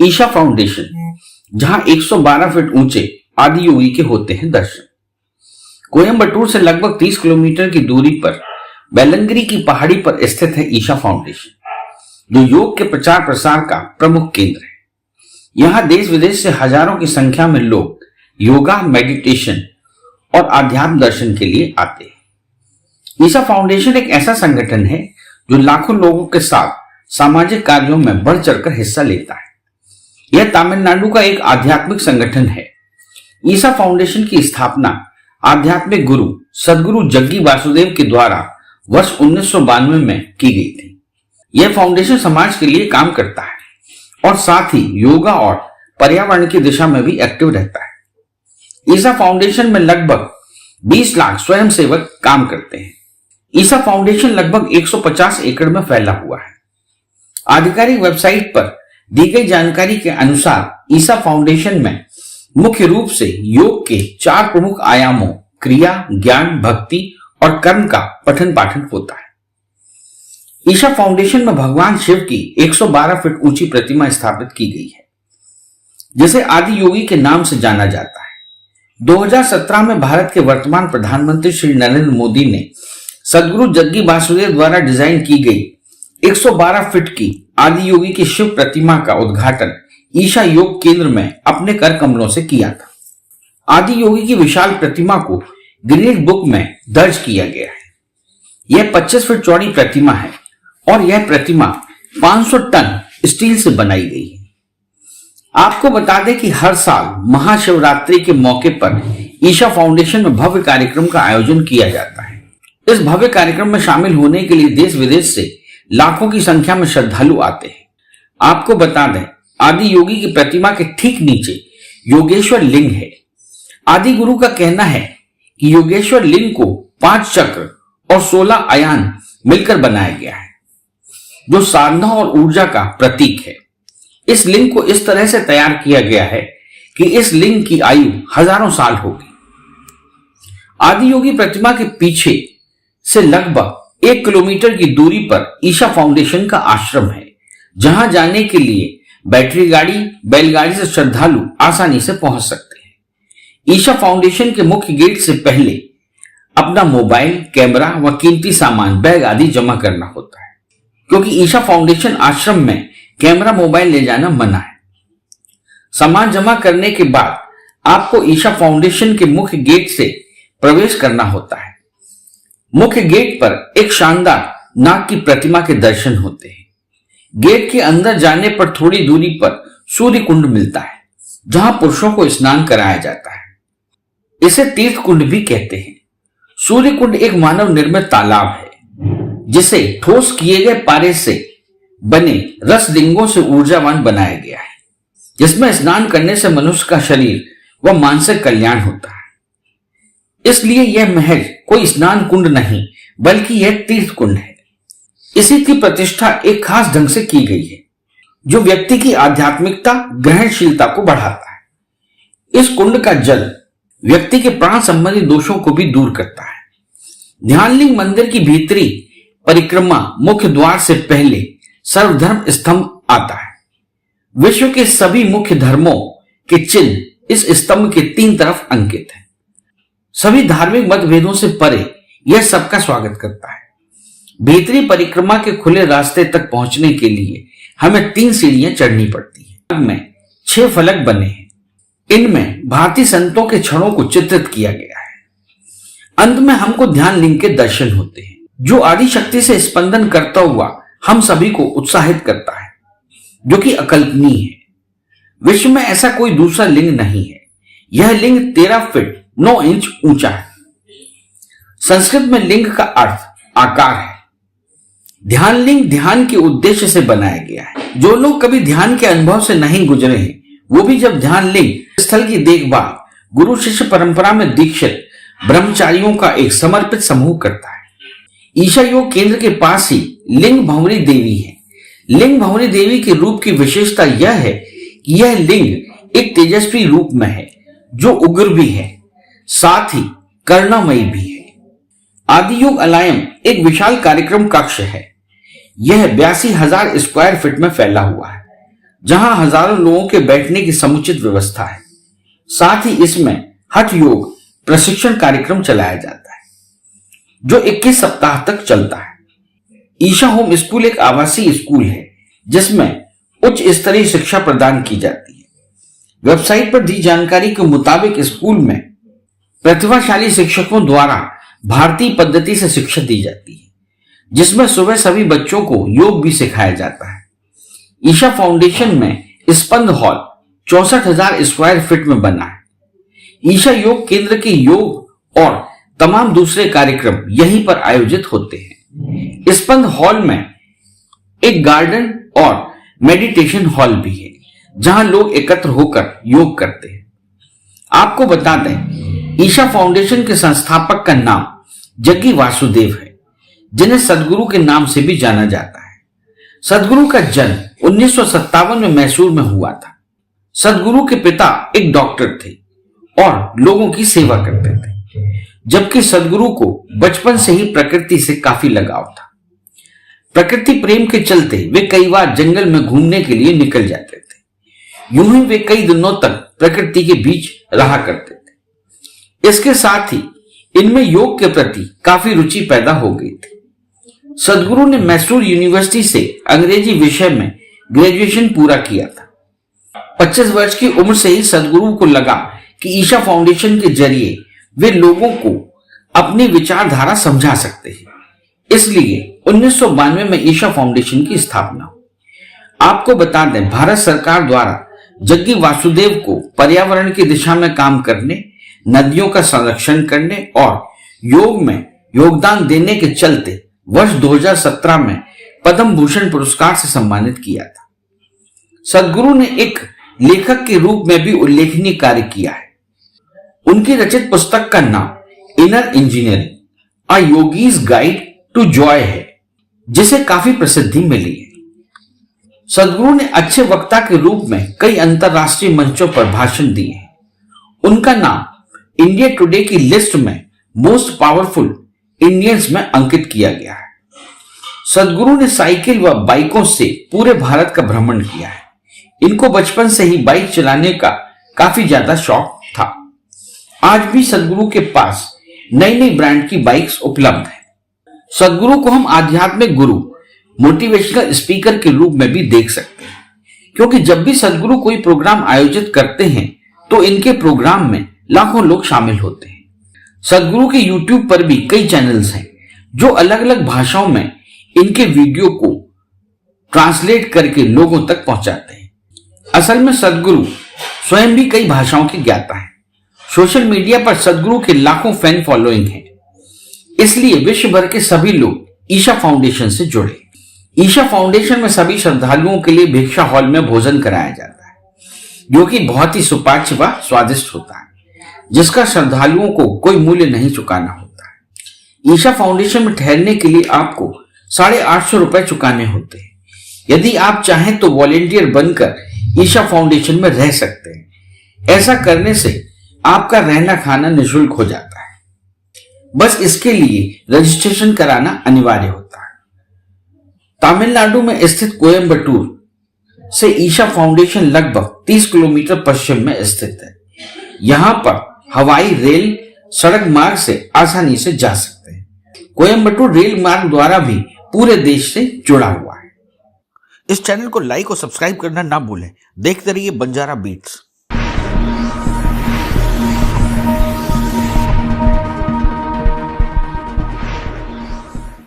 Isha foundation, जहां 112 feet ऊंचे आदि योगी के होते हैं दर्शन। कोयंबटूर से लगभग 30 किलोमीटर की दूरी पर बेलंगरी की पहाड़ी पर स्थित है ईशा फाउंडेशन, जो योग के प्रचार प्रसार का प्रमुख केंद्र है। यहां देश विदेश से हजारों की संख्या में लोग योगा, मेडिटेशन और आध्यात्म दर्शन के लिए आते हैं। ईशा फाउंडेशन एक ऐसा संगठन है जो लाखों लोगों के साथ सामाजिक कार्यों में बढ़ चढ़कर हिस्सा लेता है। यह तमिलनाडु का एक आध्यात्मिक संगठन है। ईशा फाउंडेशन की स्थापना आध्यात्मिक गुरु सदगुरु जग्गी वासुदेव के द्वारा वर्ष 1992 में की गई थी। यह फाउंडेशन समाज के लिए काम करता है और साथ ही योगा और पर्यावरण की दिशा में भी एक्टिव रहता है। ईशा फाउंडेशन में लगभग 20 लाख स्वयंसेवक काम करते हैं। ईशा फाउंडेशन लगभग 150 एकड़ में फैला हुआ है। आधिकारिक वेबसाइट पर दी गई जानकारी के अनुसार ईशा फाउंडेशन में मुख्य रूप से योग के 4 प्रमुख आयामों क्रिया, ज्ञान, भक्ति और कर्म का पठन पाठन होता है। ईशा फाउंडेशन में भगवान शिव की 112 फीट ऊंची प्रतिमा स्थापित की गई है, जिसे आदि योगी के नाम से जाना जाता है। 2017 में भारत के वर्तमान प्रधानमंत्री श्री नरेंद्र मोदी ने सदगुरु जग्गी वासुदेव द्वारा डिजाइन की गई 112 फीट की आदि योगी की शिव प्रतिमा का उद्घाटन ईशा योग केंद्र में अपने कर कमलों से किया था। आदि योगी की विशाल प्रतिमा को गिनीज बुक में दर्ज किया गया है। यह 25 फीट चौड़ी प्रतिमा है और यह प्रतिमा 500 टन स्टील से बनाई गई है। आपको बता दें कि हर साल महाशिवरात्रि के मौके पर ईशा फाउंडेशन में भव्य कार्यक्रम का आयोजन किया जाता है। इस भव्य कार्यक्रम में शामिल होने के लिए देश विदेश से लाखों की संख्या में श्रद्धालु आते हैं। आपको बता दें, आदि योगी की प्रतिमा के ठीक नीचे योगेश्वर लिंग है। आदि गुरु का कहना है कि योगेश्वर लिंग को 5 चक्र और 16 आयान मिलकर बनाया गया है, जो साधना और ऊर्जा का प्रतीक है। इस लिंग को इस तरह से तैयार किया गया है कि इस लिंग की आयु हजारों साल होगी। आदि योगी प्रतिमा के पीछे से लगभग 1 किलोमीटर की दूरी पर ईशा फाउंडेशन का आश्रम है, जहां जाने के लिए बैटरी गाड़ी, बैलगाड़ी से श्रद्धालु आसानी से पहुंच सकते हैं। ईशा फाउंडेशन के मुख्य गेट से पहले अपना मोबाइल, कैमरा व कीमती सामान, बैग आदि जमा करना होता है, क्योंकि ईशा फाउंडेशन आश्रम में कैमरा, मोबाइल ले जाना मना है। सामान जमा करने के बाद आपको ईशा फाउंडेशन के मुख्य गेट से प्रवेश करना होता है। मुख्य गेट पर एक शानदार नाग की प्रतिमा के दर्शन होते हैं। गेट के अंदर जाने पर थोड़ी दूरी पर सूर्य कुंड मिलता है, जहां पुरुषों को स्नान कराया जाता है। इसे तीर्थ कुंड भी कहते हैं। सूर्य कुंड एक मानव निर्मित तालाब है, जिसे ठोस किए गए पारे से बने रसलिंगों से ऊर्जावान बनाया गया है, जिसमें स्नान करने से मनुष्य का शरीर व मानसिक कल्याण होता है। इसलिए यह महज कोई स्नान कुंड नहीं, बल्कि यह तीर्थ कुंड है। इसी की प्रतिष्ठा एक खास ढंग से की गई है, जो व्यक्ति की आध्यात्मिकता, ग्रहणशीलता को बढ़ाता है। इस कुंड का जल व्यक्ति के प्राण संबंधी दोषों को भी दूर करता है। ध्यानलिंग मंदिर की भीतरी परिक्रमा मुख्य द्वार से पहले सर्वधर्म स्तंभ आता है। विश्व के सभी मुख्य धर्मों के चिन्ह इस स्तंभ के 3 तरफ अंकित हैं। सभी धार्मिक मतभेदों से परे यह सबका स्वागत करता है। भीतरी परिक्रमा के खुले रास्ते तक पहुंचने के लिए हमें 3 सीढ़ियां चढ़नी पड़ती है। में 6 फलक बने हैं। इनमें भारतीय संतों के क्षणों को चित्रित किया गया है। अंत में हमको ध्यान लिंग के दर्शन होते हैं, जो आदि शक्ति से स्पंदन करता हुआ हम सभी को उत्साहित करता है, जो कि अकल्पनीय है। विश्व में ऐसा कोई दूसरा लिंग नहीं है। यह लिंग 13 फीट 9 इंच ऊंचा है। संस्कृत में लिंग का अर्थ आकार है। ध्यान लिंग ध्यान के उद्देश्य से बनाया गया है। जो लोग कभी ध्यान के अनुभव से नहीं गुजरे हैं, वो भी जब ध्यान लिंग स्थल की देखभाल गुरु शिष्य परंपरा में दीक्षित ब्रह्मचारियों का एक समर्पित समूह करता है। ईशा योग केंद्र के पास ही लिंग भंवरी देवी है। लिंग भंवरी देवी के रूप की विशेषता यह है कि यह लिंग एक तेजस्वी रूप में है, जो उग्र भी है, साथ ही करुणामयी भी है। आदि योग अलायम एक विशाल कार्यक्रम कक्ष है। यह 82,000 स्क्वायर फीट में फैला हुआ है। जहां हजारों लोगों के बैठने की समुचित व्यवस्था है। साथ ही इसमें हठ योग प्रशिक्षण कार्यक्रम चलाया जाता है जो 21 सप्ताह तक चलता है। ईशा होम स्कूल एक आवासीय स्कूल है जिसमें उच्च स्तरीय शिक्षा प्रदान की जाती है। वेबसाइट पर दी जानकारी के मुताबिक स्कूल में प्रतिभाशाली शिक्षकों द्वारा भारतीय पद्धति से शिक्षा दी जाती है, जिसमें सुबह सभी बच्चों को योग भी सिखाया जाता है। ईशा फाउंडेशन में स्पंद हॉल 64,000 स्क्वायर फीट में बना है। ईशा योग केंद्र के योग और तमाम दूसरे कार्यक्रम यहीं पर आयोजित होते हैं। स्पंद हॉल में एक गार्डन और मेडिटेशन हॉल भी है जहां लोग एकत्र होकर योग करते हैं। आपको बता दें, ईशा फाउंडेशन के संस्थापक का नाम जग्गी वासुदेव है, जिन्हें सदगुरु के नाम से भी जाना जाता है। सदगुरु का जन्म 1957 में मैसूर में हुआ था। सदगुरु के पिता एक डॉक्टर थे और लोगों की सेवा करते थे, जबकि सदगुरु को बचपन से ही प्रकृति से काफी लगाव था। प्रकृति प्रेम के चलते वे कई बार जंगल में घूमने के लिए निकल जाते थे। यूं ही वे कई दिनों तक प्रकृति के बीच रहा करते थे। इसके साथ ही इनमें योग के प्रति काफी रुचि पैदा हो गई थी। सदगुरु ने मैसूर यूनिवर्सिटी से अंग्रेजी विषय में ग्रेजुएशन पूरा किया था। 25 वर्ष की उम्र से ही सदगुरु को लगा कि ईशा फाउंडेशन के जरिए वे लोगों को अपनी विचारधारा समझा सकते हैं। इसलिए 1992 में ईशा फाउंडेशन की स्थापना हुई। आपको बता दें, भारत सरकार द्वारा जग्गी वासुदेव को पर्यावरण की दिशा में काम करने, नदियों का संरक्षण करने और योग में योगदान देने के चलते वर्ष 2017 में पद्म भूषण पुरस्कार से सम्मानित किया था। सदगुरु ने एक लेखक के रूप में भी उल्लेखनीय कार्य किया है। उनकी रचित पुस्तक का नाम Inner Engineering, a Yogi's Guide to Joy है, जिसे काफी प्रसिद्धि मिली है। सदगुरु ने अच्छे वक्ता के रूप में कई अंतरराष्ट्रीय मंचों पर भाषण दिए हैं। उनका नाम इंडिया टुडे की लिस्ट में मोस्ट पावरफुल इंडियंस में अंकित किया गया है। सदगुरु ने साइकिल व बाइकों से पूरे भारत का भ्रमण किया है। इनको बचपन से ही बाइक चलाने का काफी ज्यादा शौक था। आज भी सदगुरु के पास नई नई ब्रांड की बाइक्स उपलब्ध है। सदगुरु को हम आध्यात्मिक गुरु, मोटिवेशनल स्पीकर के रूप में भी देख सकते हैं, क्योंकि जब भी सदगुरु कोई प्रोग्राम आयोजित करते हैं तो इनके प्रोग्राम में लाखों लोग शामिल होते हैं। सदगुरु के YouTube पर भी कई चैनल्स हैं जो अलग अलग भाषाओं में इनके वीडियो को ट्रांसलेट करके लोगों तक पहुंचाते हैं। असल में सदगुरु स्वयं भी कई भाषाओं के ज्ञाता है। सोशल मीडिया पर सदगुरु के लाखों फैन फॉलोइंग है, इसलिए विश्व भर के सभी लोग ईशा फाउंडेशन से जुड़े। ईशा फाउंडेशन में सभी श्रद्धालुओं के लिए भिक्षा हॉल में भोजन कराया जाता है, जो कि बहुत ही सुपाच्य व स्वादिष्ट होता है, जिसका श्रद्धालुओं को कोई मूल्य नहीं चुकाना होता है। ईशा फाउंडेशन में ठहरने के लिए आपको 850 रुपए चुकाने होते हैं। यदि आप चाहें तो वॉलेंटियर बनकर ईशा फाउंडेशन में रह सकते हैं। ऐसा करने से आपका रहना खाना निःशुल्क हो जाता है। बस इसके लिए रजिस्ट्रेशन कराना अनिवार्य होता है। तमिलनाडु में स्थित कोयम्बटूर से ईशा फाउंडेशन लगभग 30 किलोमीटर पश्चिम में स्थित है। यहां पर हवाई, रेल, सड़क मार्ग से आसानी से जा सकते हैं। कोयम्बटूर रेल मार्ग द्वारा भी पूरे देश से जुड़ा हुआ है। इस चैनल को लाइक और सब्सक्राइब करना ना भूलें। देखते रहिए बंजारा बीट्स।